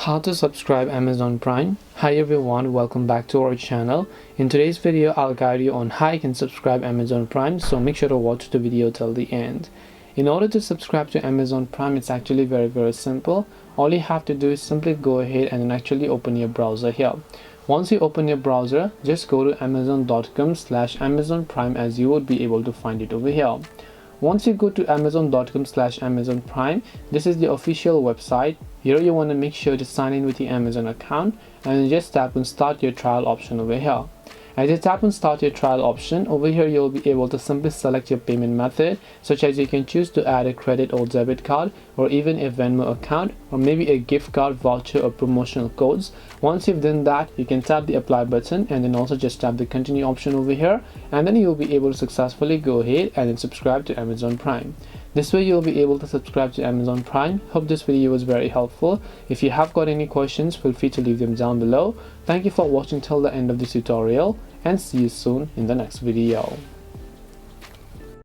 How to subscribe Amazon Prime. Hi everyone, welcome back to our channel. In today's video I'll guide you on how you can subscribe Amazon Prime, so make sure to watch the video till the end. In order to subscribe to Amazon Prime, it's actually very simple. All you have to do is simply go ahead and actually open your browser here. Once you open your browser, just go to amazon.com/Amazon Prime, as you would be able to find it over here. Once you go to amazon.com/Amazon Prime, this is the official website. Here you want to make sure to sign in with your Amazon account, and just tap on start your trial option over here. As you tap on start your trial option, over here you'll be able to simply select your payment method, such as you can choose to add a credit or debit card, or even a Venmo account, or maybe a gift card, voucher, or promotional codes. Once you've done that, you can tap the apply button and then also just tap the continue option over here, and then you'll be able to successfully go ahead and then subscribe to Amazon Prime. This way you'll be able to subscribe to Amazon Prime. Hope this video was very helpful. If you have got any questions, feel free to leave them down below. Thank you for watching till the end of this tutorial, and see you soon in the next video.